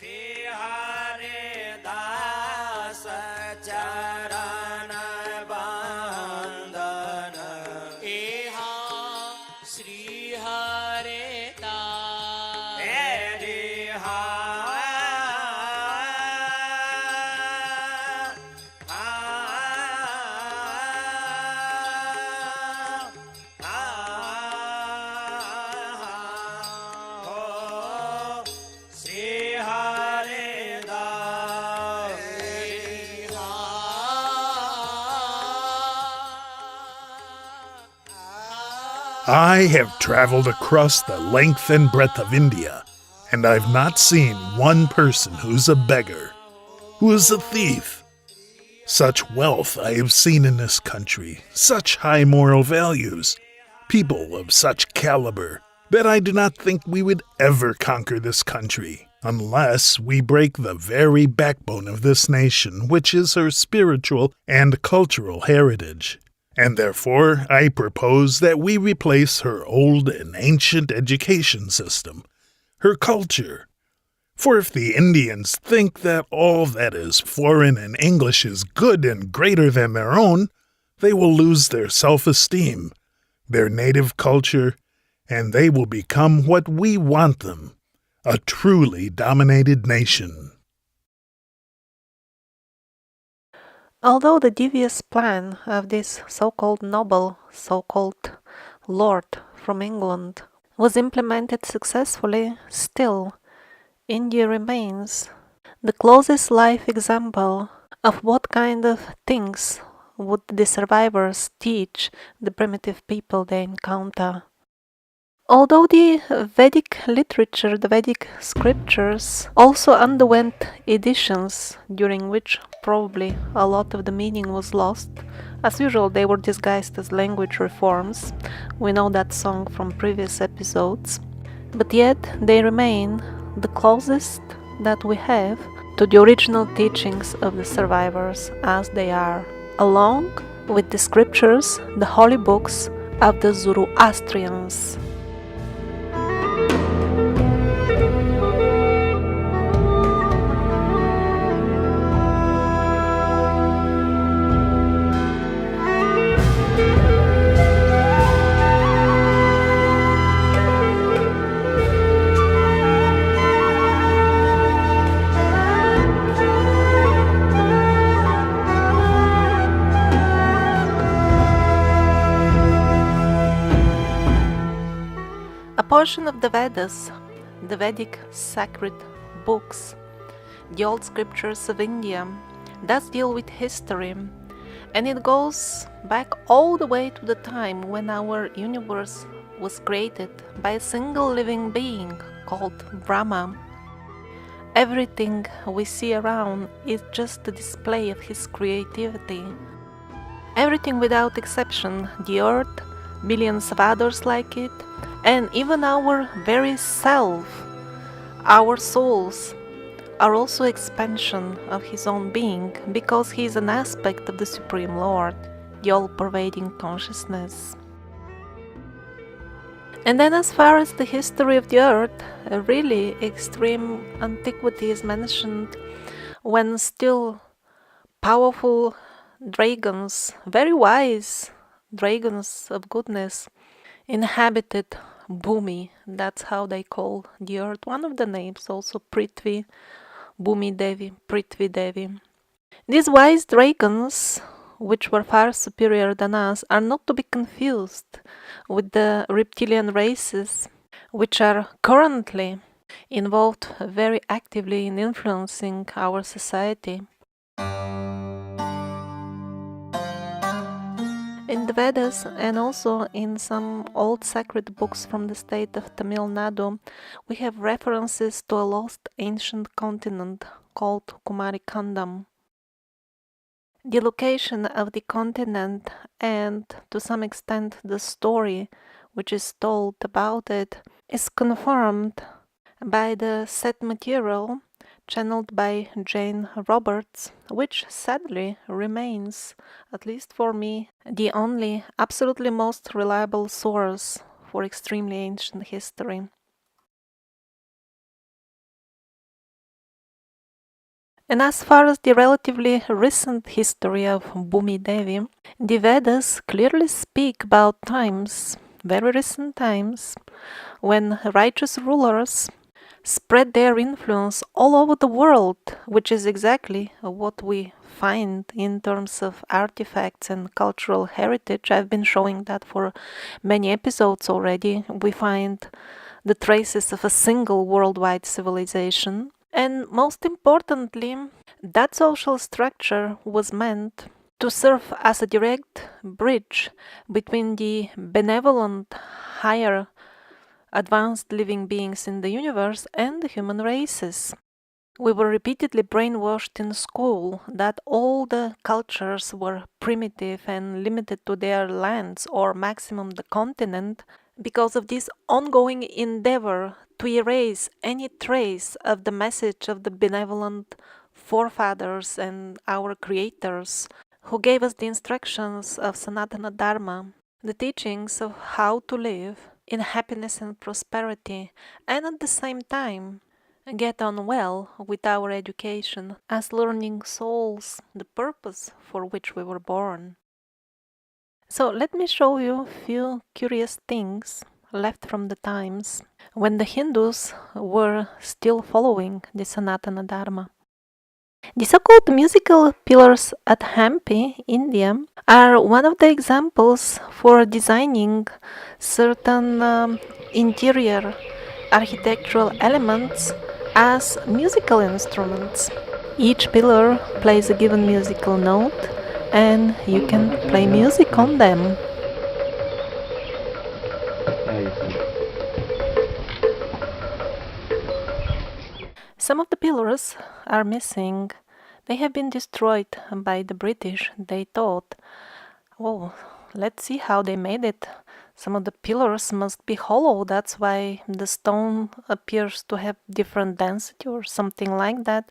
Shri Hari Das Charan Bandhan Eha Shri Hare Da Hare Shri Hari Das I have traveled across the length and breadth of India, and I've not seen one person who's a beggar, who is a thief. Such wealth I have seen in this country, such high moral values, people of such caliber, that I do not think we would ever conquer this country, unless we break the very backbone of this nation, which is her spiritual and cultural heritage. And therefore I propose that we replace her old and ancient education system, her culture. For if the Indians think that all that is foreign and English is good and greater than their own, they will lose their self-esteem, their native culture, and they will become what we want them, a truly dominated nation. Although the devious plan of this so-called noble, so-called lord from England was implemented successfully, still, India remains the closest life example of what kind of things would the survivors teach the primitive people they encounter. Although the Vedic literature, the Vedic scriptures, also underwent editions during which probably a lot of the meaning was lost, as usual they were disguised as language reforms. We know that song from previous episodes. But yet they remain the closest that we have to the original teachings of the survivors as they are, along with the scriptures, the holy books of the Zoroastrians. A portion of the Vedas, the Vedic sacred books, the old scriptures of India, does deal with history, and it goes back all the way to the time when our universe was created by a single living being called Brahma. Everything we see around is just a display of his creativity. Everything without exception, the earth, billions of others like it, and even our very self, our souls, are also expansion of his own being, because he is an aspect of the Supreme Lord, the all-pervading consciousness. And then as far as the history of the earth, a really extreme antiquity is mentioned when still powerful dragons, very wise dragons of goodness, inhabited Bhumi. That's how they call the earth. One of the names also Prithvi, Bhumi Devi, Prithvi Devi. These wise dragons, which were far superior than us, are not to be confused with the reptilian races, which are currently involved very actively in influencing our society. In the Vedas and also in some old sacred books from the state of Tamil Nadu, we have references to a lost ancient continent called Kumarikandam. The location of the continent and to some extent the story which is told about it is confirmed by the set material channeled by Jane Roberts, which sadly remains, at least for me, the only absolutely most reliable source for extremely ancient history. And as far as the relatively recent history of Bhumi Devi, the Vedas clearly speak about times, very recent times, when righteous rulers spread their influence all over the world, which is exactly what we find in terms of artifacts and cultural heritage. I've been showing that for many episodes already. We find the traces of a single worldwide civilization. And most importantly, that social structure was meant to serve as a direct bridge between the benevolent, higher, advanced living beings in the universe and the human races. We were repeatedly brainwashed in school that all the cultures were primitive and limited to their lands or maximum the continent because of this ongoing endeavor to erase any trace of the message of the benevolent forefathers and our creators who gave us the instructions of Sanatana Dharma, the teachings of how to live in happiness and prosperity, and at the same time get on well with our education as learning souls, the purpose for which we were born. So let me show you a few curious things left from the times when the Hindus were still following the Sanatana Dharma. The so-called musical pillars at Hampi, India, are one of the examples for designing certain interior architectural elements as musical instruments. Each pillar plays a given musical note, and you can play music on them. Some of the pillars are missing. They have been destroyed by the British. They thought, oh, let's see how they made it. Some of the pillars must be hollow. That's why the stone appears to have different density or something like that.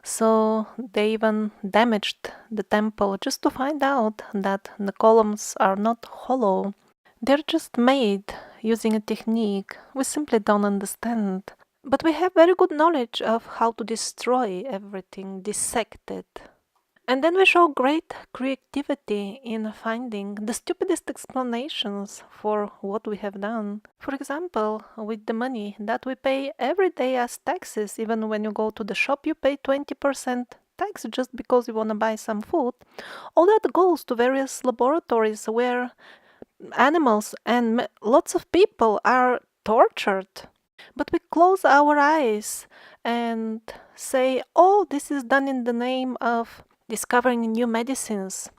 So they even damaged the temple just to find out that the columns are not hollow. They're just made using a technique we simply don't understand. But we have very good knowledge of how to destroy everything, dissect it. And then we show great creativity in finding the stupidest explanations for what we have done. For example, with the money that we pay every day as taxes, even when you go to the shop, you pay 20% tax just because you want to buy some food. All that goes to various laboratories where animals and lots of people are tortured. But we close our eyes and say, oh, this is done in the name of discovering new medicines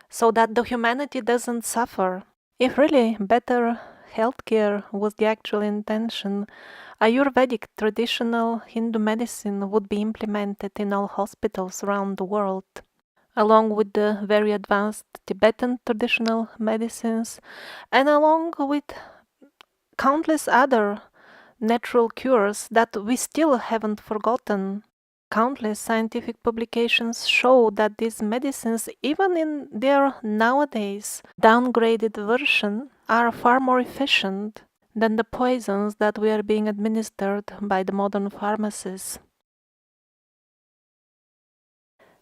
so that the humanity doesn't suffer. If really better healthcare was the actual intention, Ayurvedic traditional Hindu medicine would be implemented in all hospitals around the world, along with the very advanced Tibetan traditional medicines and along with countless other natural cures that we still haven't forgotten. Countless scientific publications show that these medicines, even in their nowadays downgraded version, are far more efficient than the poisons that we are being administered by the modern pharmacies.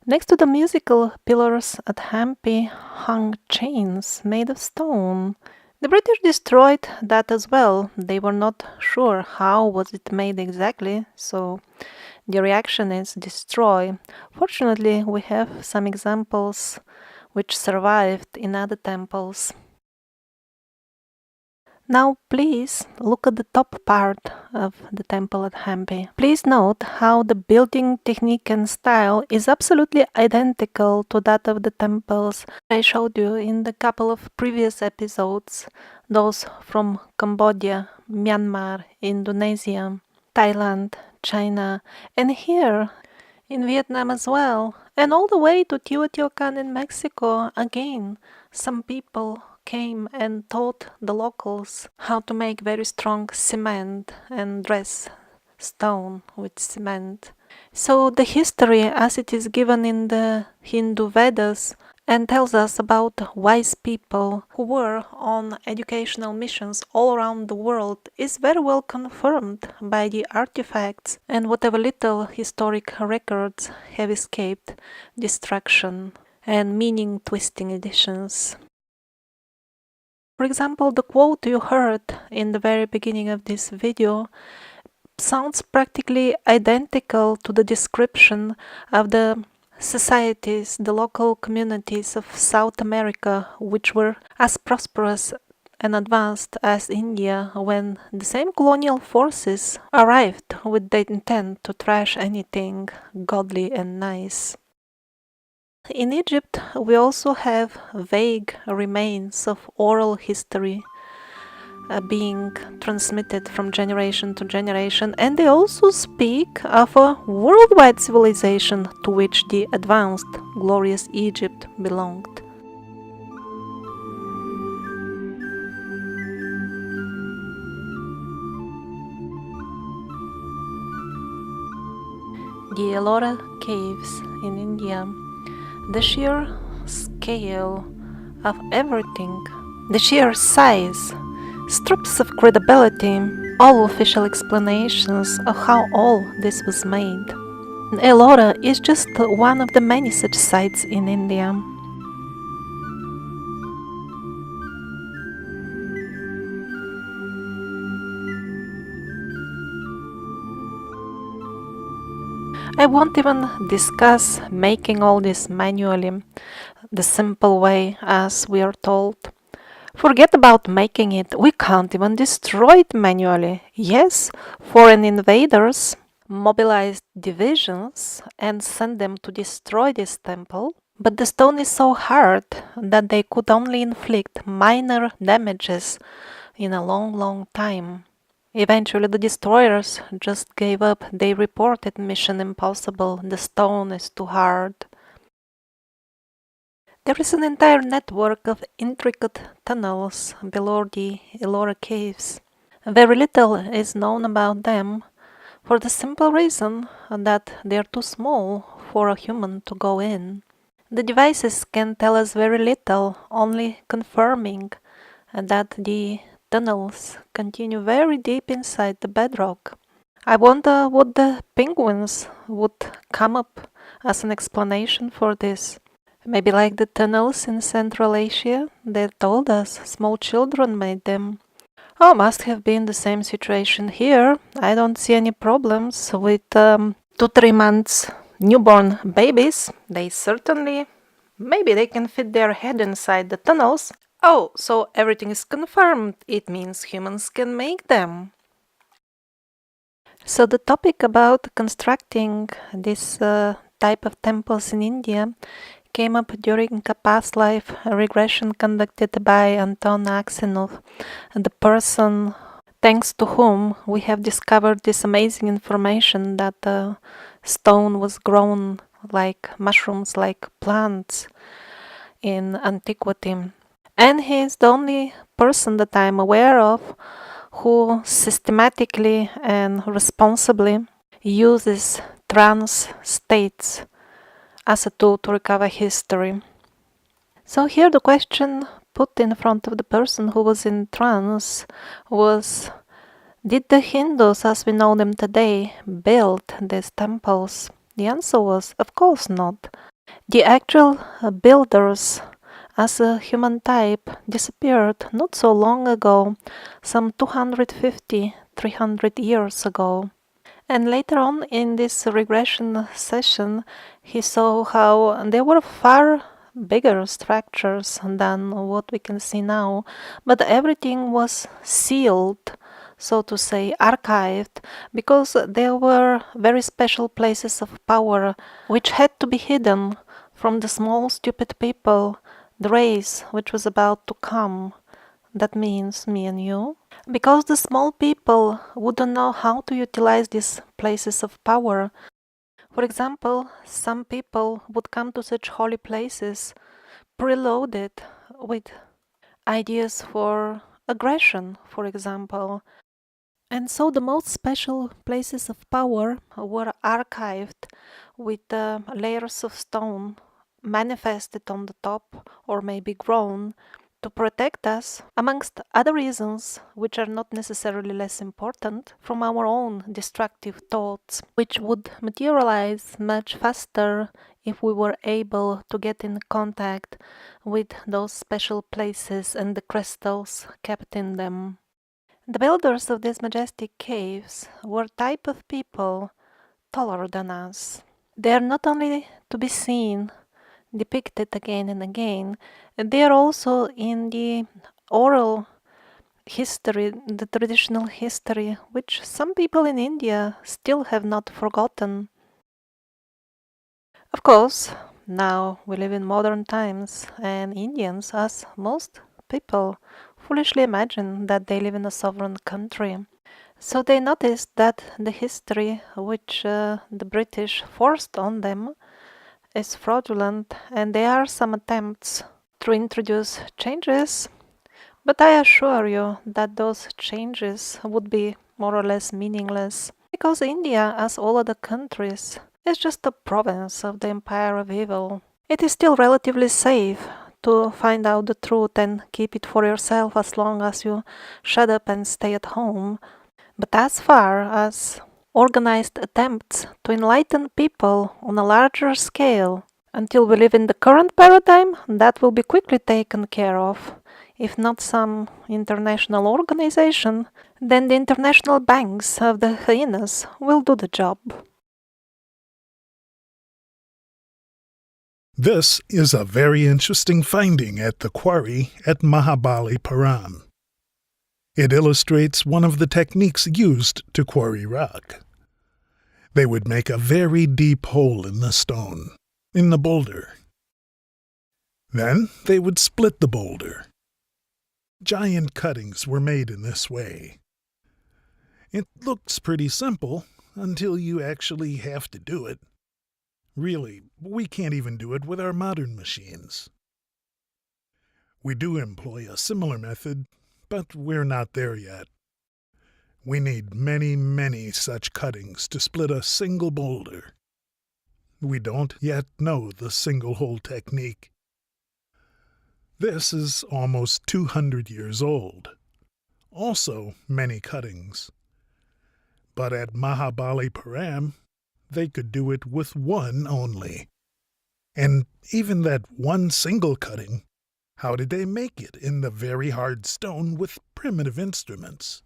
Next to the musical pillars at Hampi hung chains made of stone. The British destroyed that as well. They were not sure how was it made exactly, so the reaction is destroy. Fortunately, we have some examples which survived in other temples. Now please look at the top part of the temple at Hampi. Please note how the building technique and style is absolutely identical to that of the temples I showed you in the couple of previous episodes, those from Cambodia, Myanmar, Indonesia, Thailand, China, and here in Vietnam as well, and all the way to Teotihuacan in Mexico. Again, some people came and taught the locals how to make very strong cement and dress stone with cement. So the history as it is given in the Hindu Vedas and tells us about wise people who were on educational missions all around the world is very well confirmed by the artifacts and whatever little historic records have escaped destruction and meaning twisting editions. For example, the quote you heard in the very beginning of this video sounds practically identical to the description of the societies, the local communities of South America, which were as prosperous and advanced as India when the same colonial forces arrived with the intent to trash anything godly and nice. In Egypt, we also have vague remains of oral history being transmitted from generation to generation, and they also speak of a worldwide civilization to which the advanced, glorious Egypt belonged. The Ellora caves in India, the sheer scale of everything, the sheer size, strips of credibility all official explanations of how all this was made. Ellora is just one of the many such sites in India. I won't even discuss making all this manually, the simple way as we are told. Forget about making it, we can't even destroy it manually. Yes, foreign invaders mobilized divisions and sent them to destroy this temple, but the stone is so hard that they could only inflict minor damages in a long time. Eventually the destroyers just gave up. They reported mission impossible, the stone is too hard. There is an entire network of intricate tunnels below the Ellora caves. Very little is known about them for the simple reason that they are too small for a human to go in. The devices can tell us very little, only confirming that the tunnels continue very deep inside the bedrock. I wonder what the penguins would come up as an explanation for this. Maybe like the tunnels in Central Asia, they told us small children made them. Oh, must have been the same situation here. I don't see any problems with 2-3 months newborn babies. They certainly, maybe they can fit their head inside the tunnels. Oh, so everything is confirmed. It means humans can make them. So the topic about constructing this type of temples in India came up during a past life regression conducted by Anton Aksenov, the person thanks to whom we have discovered this amazing information that the stone was grown like mushrooms, like plants in antiquity. And he is the only person that I am aware of who systematically and responsibly uses trance states as a tool to recover history. So here the question put in front of the person who was in trance was, did the Hindus as we know them today build these temples? The answer was, of course not. The actual builders as a human type disappeared not so long ago, some 250-300 years ago. And later on in this regression session, he saw how there were far bigger structures than what we can see now, but everything was sealed, so to say, archived, because there were very special places of power which had to be hidden from the small stupid people, the race which was about to come. That means me and you. Because the small people wouldn't know how to utilize these places of power. For example, some people would come to such holy places preloaded with ideas for aggression, for example. And so the most special places of power were archived with layers of stone manifested on the top or may be grown to protect us, amongst other reasons which are not necessarily less important, from our own destructive thoughts, which would materialize much faster if we were able to get in contact with those special places and the crystals kept in them. The builders of these majestic caves were type of people taller than us. They are not only to be seen depicted again and again, they are also in the oral history, the traditional history, which some people in India still have not forgotten. Of course, now we live in modern times, and Indians, as most people, foolishly imagine that they live in a sovereign country. So they noticed that the history which the British forced on them is fraudulent, and there are some attempts to introduce changes, but I assure you that those changes would be more or less meaningless, because India, as all other countries, is just a province of the empire of evil. It is still relatively safe to find out the truth and keep it for yourself as long as you shut up and stay at home. But as far as organized attempts to enlighten people on a larger scale, until we live in the current paradigm, that will be quickly taken care of. If not some international organization, then the international banks of the hyenas will do the job. This is a very interesting finding at the quarry at Mahabalipuram. It illustrates one of the techniques used to quarry rock. They would make a very deep hole in the stone, in the boulder. Then they would split the boulder. Giant cuttings were made in this way. It looks pretty simple until you actually have to do it. Really, we can't even do it with our modern machines. We do employ a similar method, but we're not there yet. We need many, many such cuttings to split a single boulder. We don't yet know the single hole technique. This is almost 200 years old. Also many cuttings. But at Mahabalipuram, they could do it with one only. And even that one single cutting, how did they make it in the very hard stone with primitive instruments?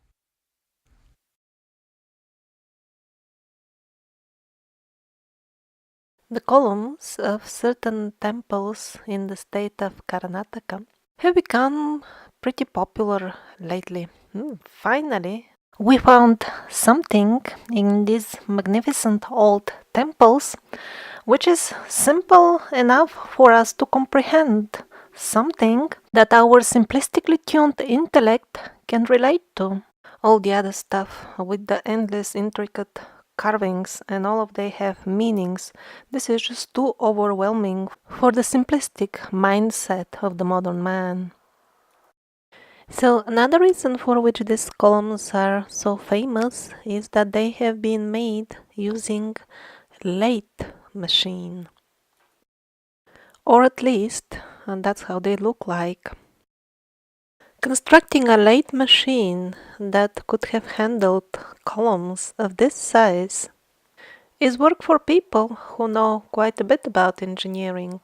The columns of certain temples in the state of Karnataka have become pretty popular lately. Finally, we found something in these magnificent old temples which is simple enough for us to comprehend, something that our simplistically tuned intellect can relate to. All the other stuff with the endless intricate carvings and all of they have meanings, this is just too overwhelming for the simplistic mindset of the modern man. So another reason for which these columns are so famous is that they have been made using lathe machine, or at least and that's how they look like. Constructing a lathe machine that could have handled columns of this size is work for people who know quite a bit about engineering.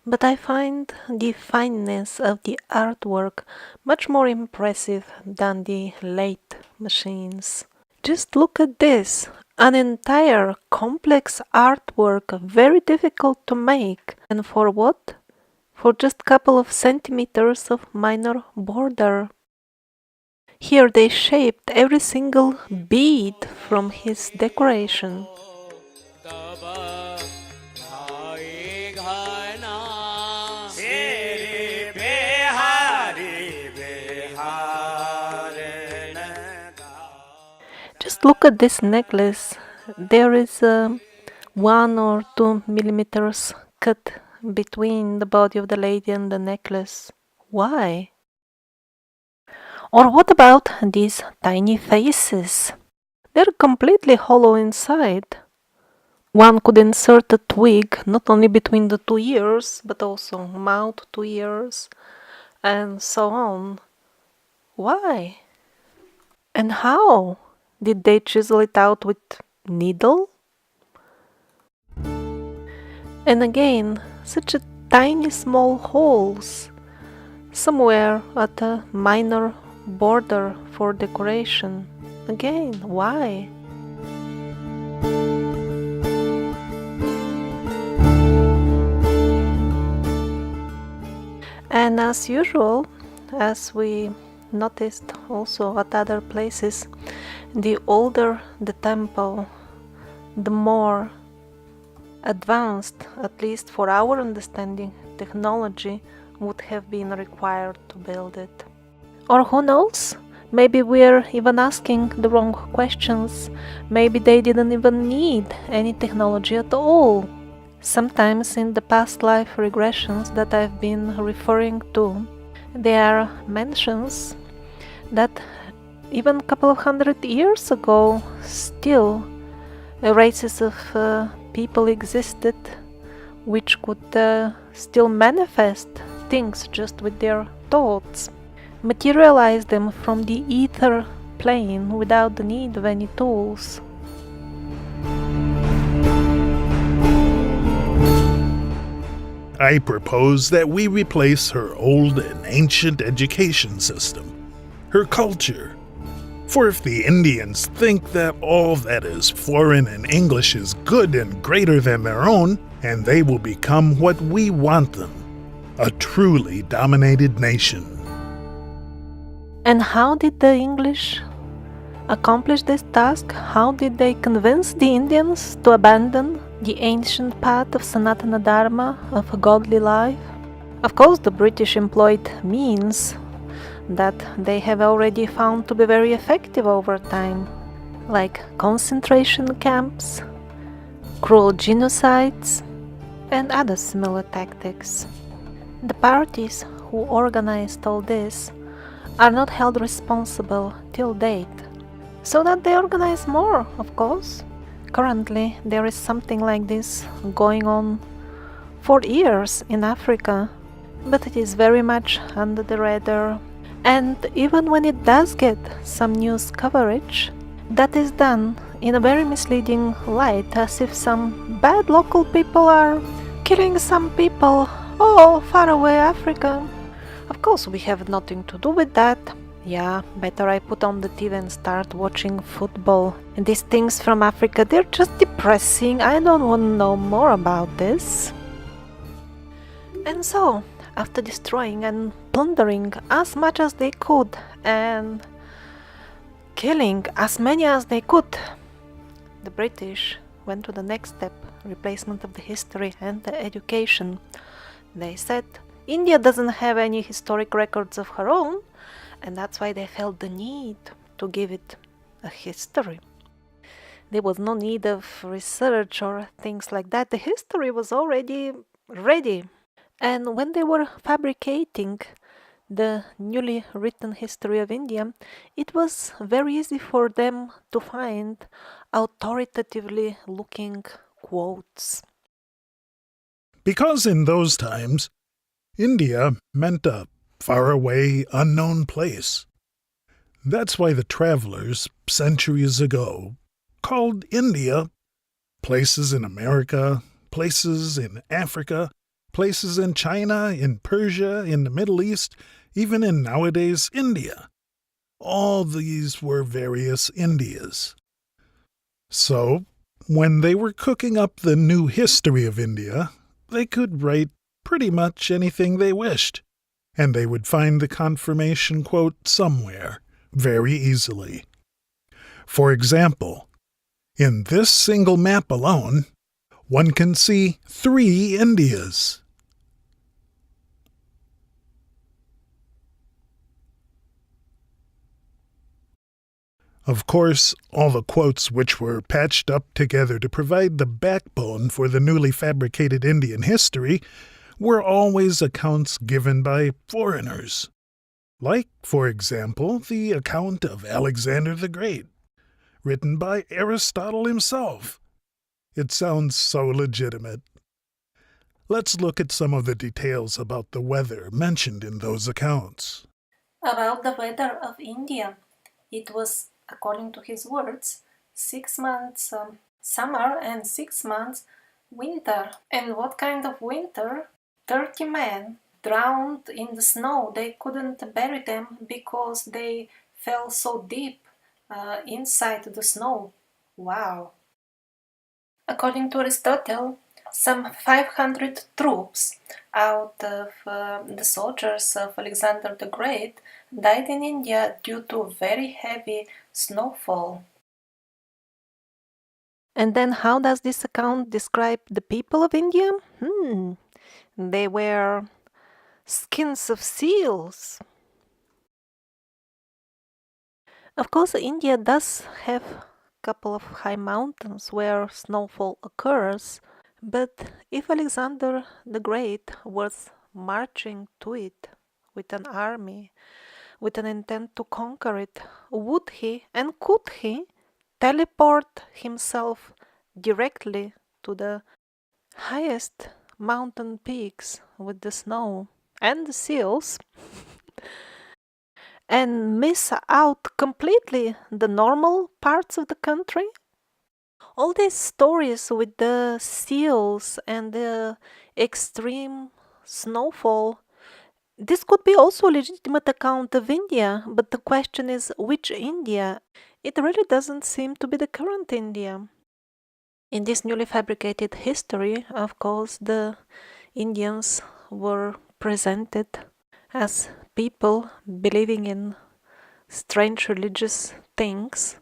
But I find the fineness of the artwork much more impressive than the lathe machines. Just look at this, an entire complex artwork, very difficult to make. And for what? For just a couple of centimeters of minor border. Here they shaped every single bead from his decoration. Just look at this necklace. There is a 1 or 2 millimeters cut between the body of the lady and the necklace. Why? Or what about these tiny faces? They're completely hollow inside. One could insert a twig not only between the two ears, but also mouth to ears, and so on. Why? And how? Did they chisel it out with needle? And again, such a tiny small holes, somewhere at a minor border for decoration. Again, why? And as usual, as we noticed also at other places, the older the temple, the more advanced, at least for our understanding, technology would have been required to build it. Or who knows? Maybe we're even asking the wrong questions. Maybe they didn't even need any technology at all. Sometimes in the past life regressions that I've been referring to, there are mentions that even a couple of 100 years ago, still races of people existed which could still manifest things just with their thoughts, materialize them from the ether plane without the need of any tools. I propose that we replace her old and ancient education system, her culture. For if the Indians think that all that is foreign and English is good and greater than their own, and they will become what we want them, a truly dominated nation. And how did the English accomplish this task? How did they convince the Indians to abandon the ancient path of Sanatana Dharma, of a godly life? Of course, the British employed means that they have already found to be very effective over time, like concentration camps, cruel genocides, and other similar tactics. The parties who organized all this are not held responsible till date, so that they organize more, of course. Currently, there is something like this going on for years in Africa, but it is very much under the radar. And even when it does get some news coverage, that is done in a very misleading light, as if some bad local people are killing some people all far away Africa. Of course, we have nothing to do with that. Yeah, better I put on the TV and start watching football. And these things from Africa, they're just depressing. I don't want to know more about this. And so, after destroying and plundering as much as they could and killing as many as they could, the British went to the next step, replacement of the history and the education. They said India doesn't have any historic records of her own, and that's why they felt the need to give it a history. There was no need of research or things like that. The history was already ready. And when they were fabricating the newly written history of India, it was very easy for them to find authoritatively looking quotes. Because in those times, India meant a faraway, unknown place. That's why the travelers, centuries ago, called India places in America, places in Africa, places in China, in Persia, in the Middle East, even in nowadays India. All these were various Indias. So, when they were cooking up the new history of India, they could write pretty much anything they wished, and they would find the confirmation quote somewhere, very easily. For example, in this single map alone, one can see 3 Indias. Of course, all the quotes which were patched up together to provide the backbone for the newly fabricated Indian history were always accounts given by foreigners. Like, for example, the account of Alexander the Great, written by Aristotle himself. It sounds so legitimate. Let's look at some of the details about the weather mentioned in those accounts. About the weather of India, it was, according to his words, 6 months summer and 6 months winter. And what kind of winter? 30 men drowned in the snow. They couldn't bury them because they fell so deep inside the snow. Wow. According to Aristotle, some 500 troops out of the soldiers of Alexander the Great died in India due to very heavy snowfall. And then how does this account describe the people of India? They wear skins of seals. Of course, India does have a couple of high mountains where snowfall occurs, but if Alexander the Great was marching to it with an army, with an intent to conquer it, would he and could he teleport himself directly to the highest mountain peaks with the snow and the seals and miss out completely the normal parts of the country? All these stories with the seals and the extreme snowfall, this could be also a legitimate account of India, but the question is which India? It really doesn't seem to be the current India. In this newly fabricated history, of course, the Indians were presented as people believing in strange religious things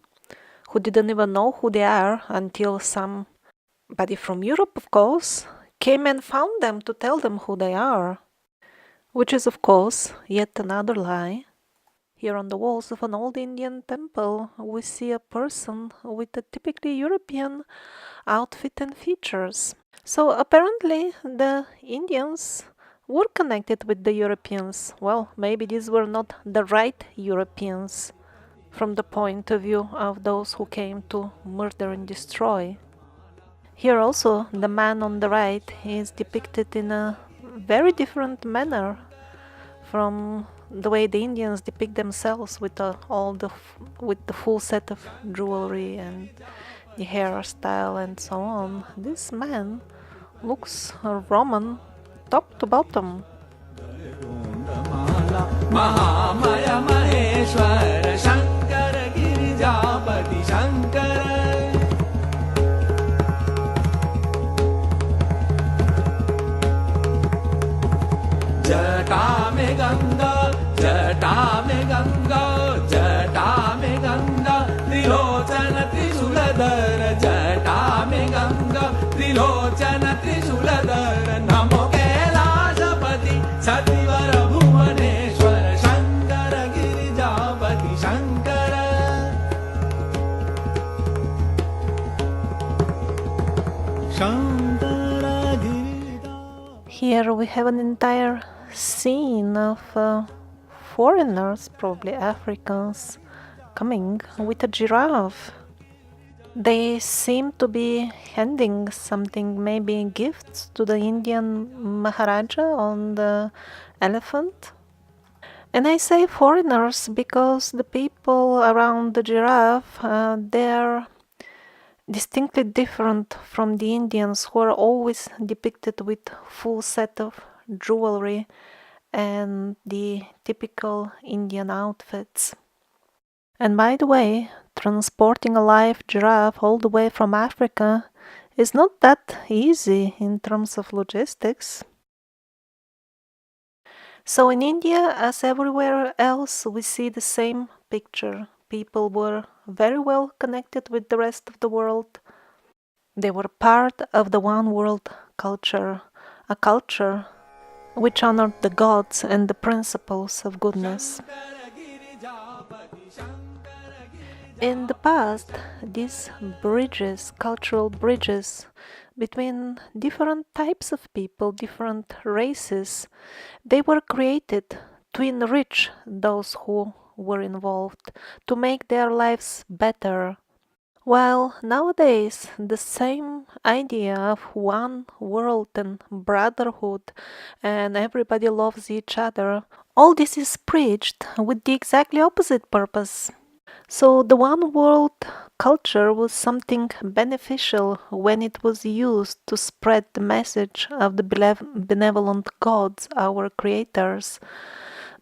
who didn't even know who they are until somebody from Europe, of course, came and found them to tell them who they are, which is, of course, yet another lie. Here on the walls of an old Indian temple, we see a person with a typically European outfit and features. So apparently the Indians were connected with the Europeans. Well, maybe these were not the right Europeans from the point of view of those who came to murder and destroy. Here also the man on the right is depicted in a very different manner from the way the Indians depict themselves with with the full set of jewelry and the hairstyle and so on. This man looks Roman top to bottom. महामय Maheshwar Shankar Girijapati Shankar जटा में गंगा जटा में गंगा जटा में गंगा त्रिलोचन त्रिशूलधर जटा में गंगा त्रिलोचन त्रिशूलधर नमो Kailashpati सतिवर Bhubaneswar Shankar Girijapati Shankar Shankar Girija. Here we have an entire scene of foreigners, probably Africans, coming with a giraffe. They seem to be handing something, maybe gifts, to the Indian Maharaja on the elephant. And I say foreigners because the people around the giraffe, they're distinctly different from the Indians who are always depicted with full set of jewelry and the typical Indian outfits. And by the way, transporting a live giraffe all the way from Africa is not that easy in terms of logistics. So in India, as everywhere else, we see the same picture. People were very well connected with the rest of the world. They were part of the one world culture, a culture which honored the gods and the principles of goodness. In the past, these bridges, cultural bridges between different types of people, different races, they were created to enrich those who were involved, to make their lives better. While nowadays the same idea of one world and brotherhood and everybody loves each other, all this is preached with the exactly opposite purpose. So the one world culture was something beneficial when it was used to spread the message of the benevolent gods, our creators.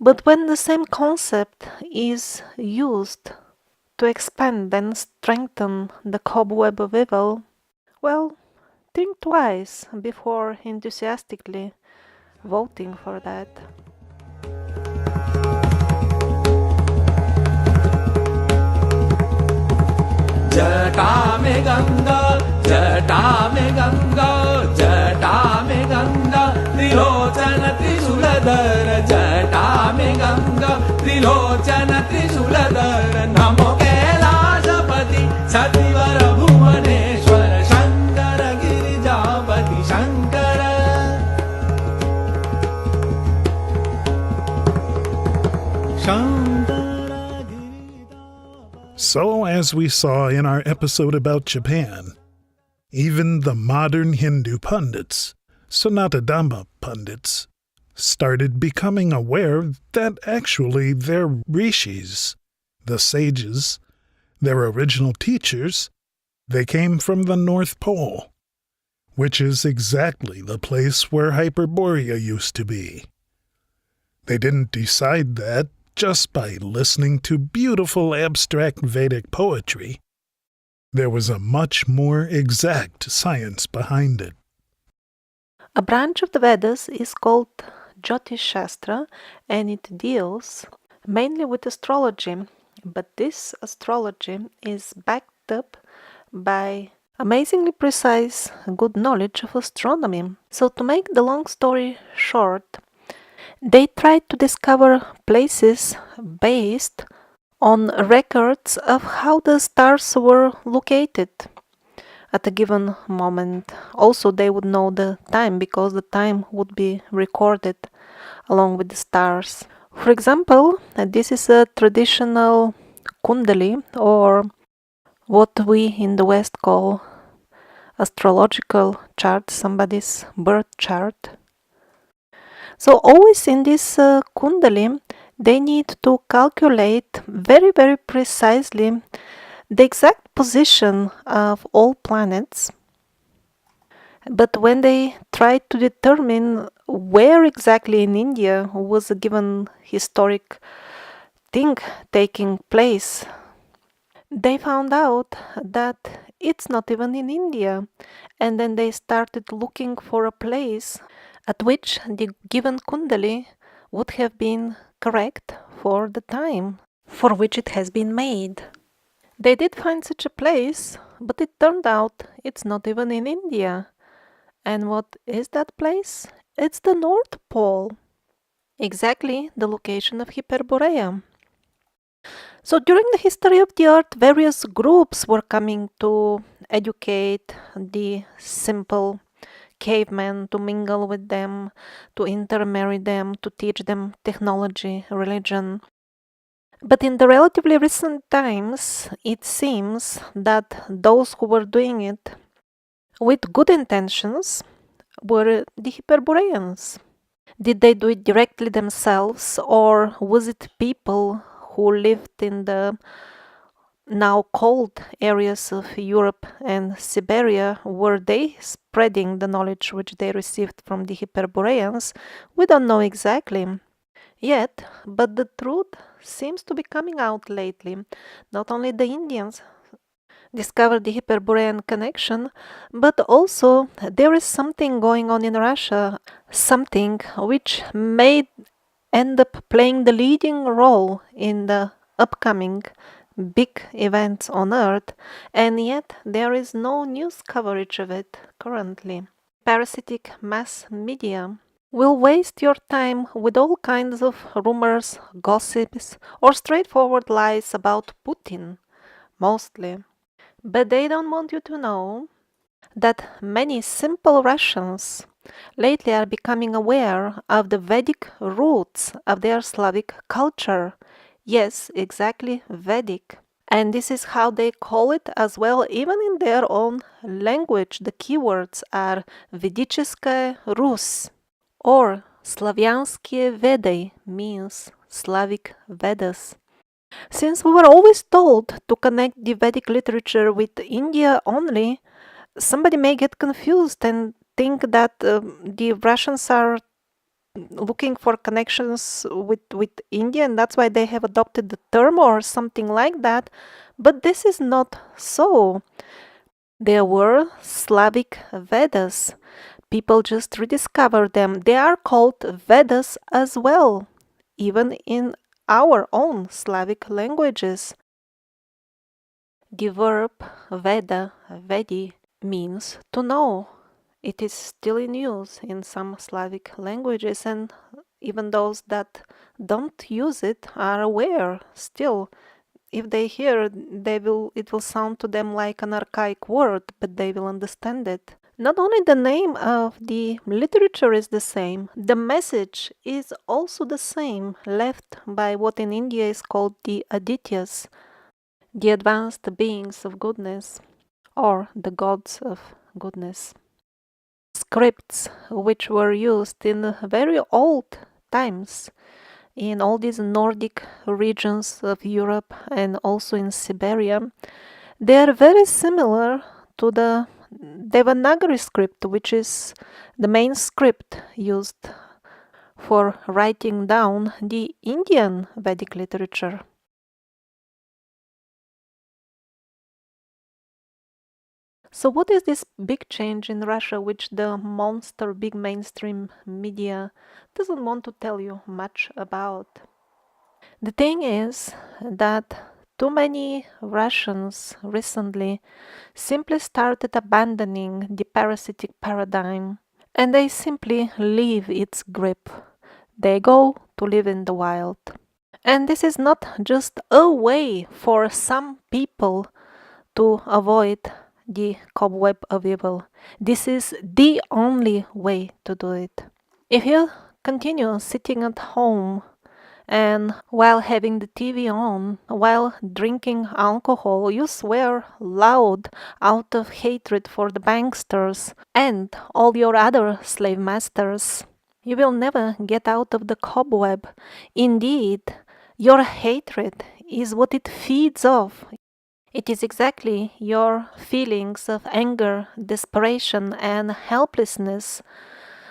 But when the same concept is used to expand and strengthen the cobweb of evil, well, think twice before enthusiastically voting for that. जटा में गंगा जटा में गंगा जटा में गंगा त्रिलोचन त्रिशूलधर जटा में गंगा त्रिलोचन त्रिशूलधर नमो Kailashpati सतिवर Bhubaneswar Shankar Girijapati Shankar Shankar So, as we saw in our episode about Japan, even the modern Hindu pundits, Sanatadhamma pundits, started becoming aware that actually their rishis, the sages, their original teachers, they came from the North Pole, which is exactly the place where Hyperborea used to be. They didn't decide that just by listening to beautiful abstract Vedic poetry. There was a much more exact science behind it. A branch of the Vedas is called Jyotish Shastra, and it deals mainly with astrology, but this astrology is backed up by amazingly precise good knowledge of astronomy. So to make the long story short, they tried to discover places based on records of how the stars were located at a given moment. Also, they would know the time because the time would be recorded along with the stars. For example, this is a traditional kundali, or what we in the West call astrological chart, somebody's birth chart. So always in this kundali, they need to calculate very, very precisely the exact position of all planets. But when they tried to determine where exactly in India was a given historic thing taking place, they found out that it's not even in India. And then they started looking for a place at which the given kundali would have been correct for the time for which it has been made. They did find such a place, but it turned out it's not even in India. And what is that place? It's the North Pole, exactly the location of Hyperborea. So during the history of the earth, various groups were coming to educate the simple cavemen, to mingle with them, to intermarry them, to teach them technology, religion. But in the relatively recent times, it seems that those who were doing it with good intentions were the Hyperboreans. Did they do it directly themselves, or was it people who lived in the now cold areas of Europe and Siberia? Were they spreading the knowledge which they received from the Hyperboreans? We don't know exactly yet, but the truth seems to be coming out lately. Not only the Indians discovered the Hyperborean connection, but also there is something going on in Russia, something which may end up playing the leading role in the upcoming big events on Earth, and yet there is no news coverage of it currently. Parasitic mass media will waste your time with all kinds of rumors, gossips, or straightforward lies about Putin, mostly. But they don't want you to know that many simple Russians lately are becoming aware of the Vedic roots of their Slavic culture. Yes, exactly Vedic. And this is how they call it as well, even in their own language. The keywords are Ведическая Rus or Slavianskie Vedy, means Slavic Vedas. Since we were always told to connect the Vedic literature with India only, somebody may get confused and think that the Russians are looking for connections with India, and that's why they have adopted the term or something like that. But this is not so. There were Slavic Vedas. People just rediscovered them. They are called Vedas as well, even in our own Slavic languages. The verb Veda, Vedi, means to know. It is still in use in some Slavic languages, and even those that don't use it are aware still. If they hear, it will sound to them like an archaic word, but they will understand it. Not only the name of the literature is the same, the message is also the same, left by what in India is called the Adityas, the advanced beings of goodness, or the gods of goodness. Scripts which were used in very old times in all these Nordic regions of Europe and also in Siberia, they are very similar to the Devanagari script, which is the main script used for writing down the Indian Vedic literature. So what is this big change in Russia which the monster big mainstream media doesn't want to tell you much about? The thing is that too many Russians recently simply started abandoning the parasitic paradigm, and they simply leave its grip. They go to live in the wild. And this is not just a way for some people to avoid the cobweb of evil. This is the only way to do it. If you continue sitting at home and while having the TV on, while drinking alcohol, you swear loud out of hatred for the banksters and all your other slave masters, you will never get out of the cobweb. Indeed, your hatred is what it feeds off. It is exactly your feelings of anger, desperation, and helplessness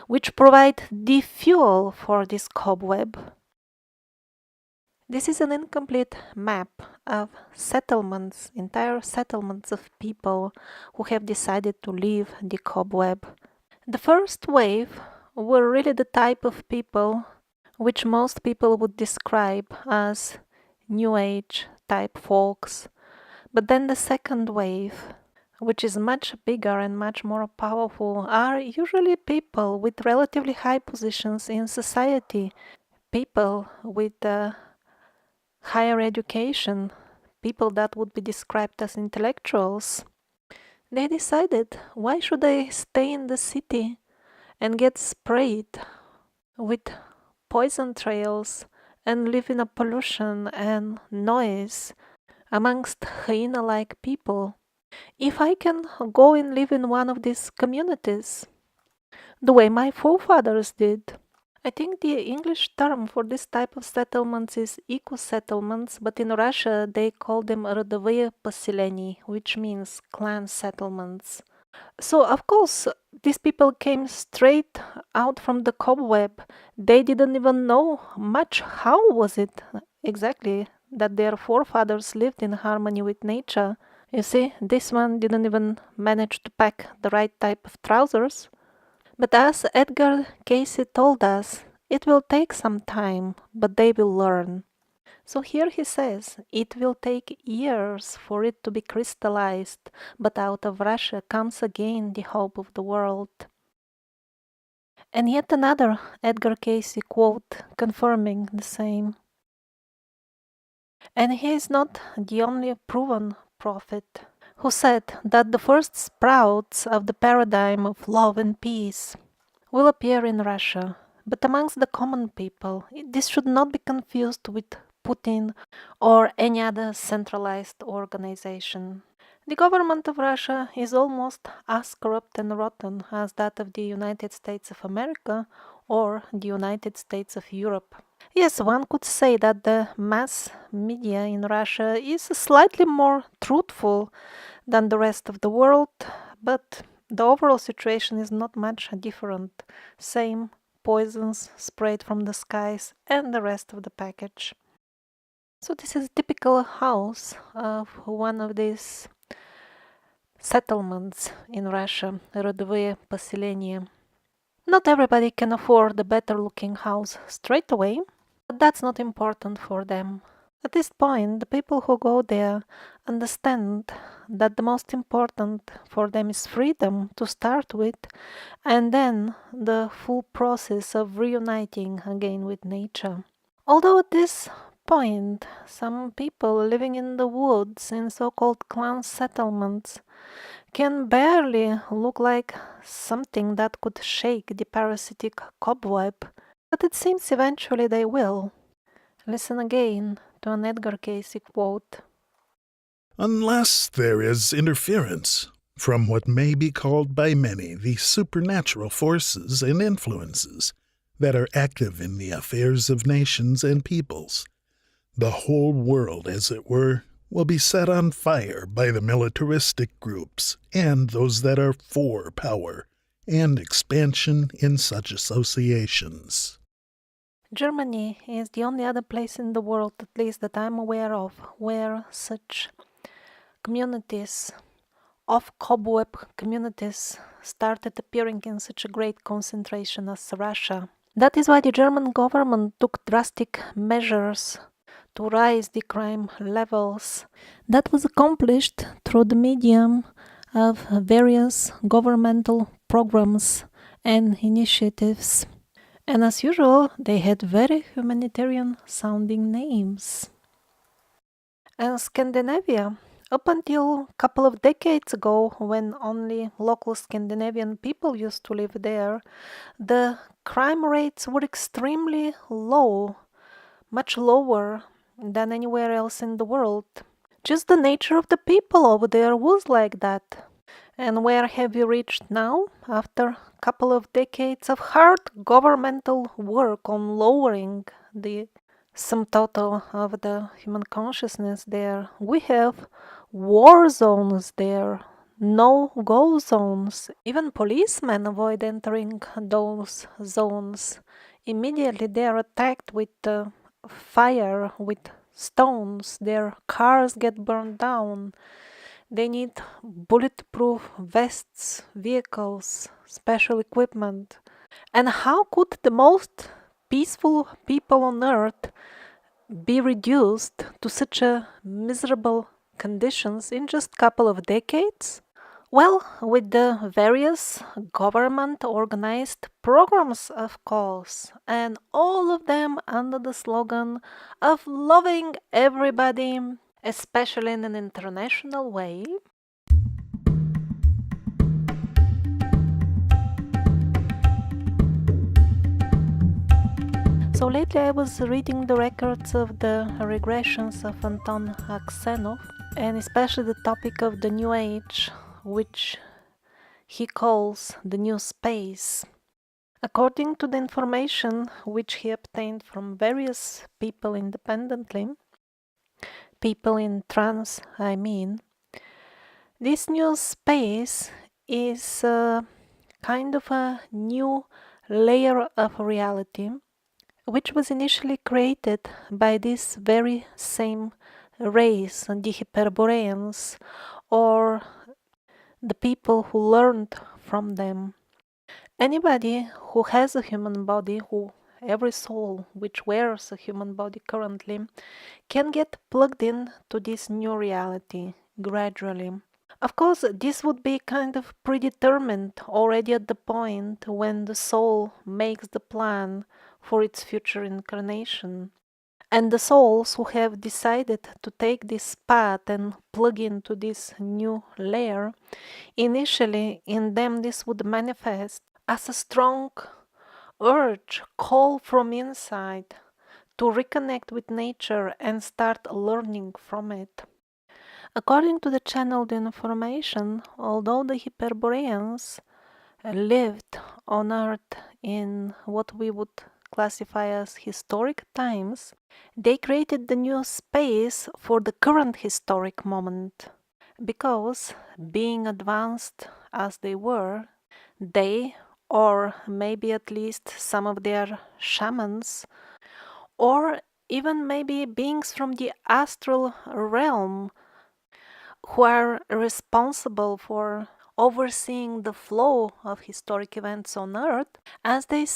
which provide the fuel for this cobweb. This is an incomplete map of settlements, entire settlements of people who have decided to leave the cobweb. The first wave were really the type of people which most people would describe as New Age type folks. But then the second wave, which is much bigger and much more powerful, are usually people with relatively high positions in society, people with higher education, people that would be described as intellectuals. They decided, why should I stay in the city and get sprayed with poison trails and live in a pollution and noise amongst hyena-like people, if I can go and live in one of these communities, the way my forefathers did. I think the English term for this type of settlements is eco-settlements, but in Russia they call them родовые поселения, which means clan settlements. So of course these people came straight out from the cobweb. They didn't even know much how was it exactly that their forefathers lived in harmony with nature. You see, this one didn't even manage to pack the right type of trousers. But as Edgar Cayce told us, it will take some time, but they will learn. So here he says, it will take years for it to be crystallized, but out of Russia comes again the hope of the world. And yet another Edgar Cayce quote confirming the same. And he is not the only proven prophet who said that the first sprouts of the paradigm of love and peace will appear in Russia. But amongst the common people, this should not be confused with Putin or any other centralized organization. The government of Russia is almost as corrupt and rotten as that of the United States of America or the United States of Europe. Yes, one could say that the mass media in Russia is slightly more truthful than the rest of the world, but the overall situation is not much different. Same poisons sprayed from the skies and the rest of the package. So this is a typical house of one of these settlements in Russia, родовые поселения. Not everybody can afford a better looking house straight away, but that's not important for them. At this point, the people who go there understand that the most important for them is freedom to start with, and then the full process of reuniting again with nature. Although at this point, some people living in the woods in so-called clan settlements can barely look like something that could shake the parasitic cobweb, but it seems eventually they will. Listen again to an Edgar Cayce quote. Unless there is interference from what may be called by many the supernatural forces and influences that are active in the affairs of nations and peoples, the whole world, as it were, will be set on fire by the militaristic groups and those that are for power and expansion in such associations. Germany is the only other place in the world, at least that I'm aware of, where such communities of cobweb communities started appearing in such a great concentration as Russia. That is why the German government took drastic measures to rise the crime levels. That was accomplished through the medium of various governmental programs and initiatives. And as usual, they had very humanitarian sounding names. And Scandinavia, up until a couple of decades ago, when only local Scandinavian people used to live there, the crime rates were extremely low, much lower than anywhere else in the world. Just the nature of the people over there was like that. And where have we reached now, after a couple of decades of hard governmental work on lowering the sum total of the human consciousness there? We have war zones there, no-go zones. Even policemen avoid entering those zones. Immediately they are attacked with fire, with stones. Their cars get burned down. They need bulletproof vests, vehicles, special equipment. And how could the most peaceful people on earth be reduced to such a miserable conditions in just a couple of decades? Well, with the various government-organized programs, of course, and all of them under the slogan of loving everybody, especially in an international way. So lately I was reading the records of the regressions of Anton Aksenov, and especially the topic of the New Age, which he calls the New Space. According to the information which he obtained from various people independently, people in trance, I mean, this new space is kind of a new layer of reality, which was initially created by this very same race, the Hyperboreans, or the people who learned from them. Anybody who has a human body, every soul which wears a human body currently, can get plugged in to this new reality gradually. Of course, this would be kind of predetermined already at the point when the soul makes the plan for its future incarnation. And the souls who have decided to take this path and plug into this new layer, initially in them this would manifest as a strong urge, call from inside to reconnect with nature and start learning from it. According to the channeled information, although the Hyperboreans lived on Earth in what we would classify as historic times, they created the new space for the current historic moment. Because, being advanced as they were, they, or maybe at least some of their shamans, or even maybe beings from the astral realm who are responsible for overseeing the flow of historic events on Earth, as they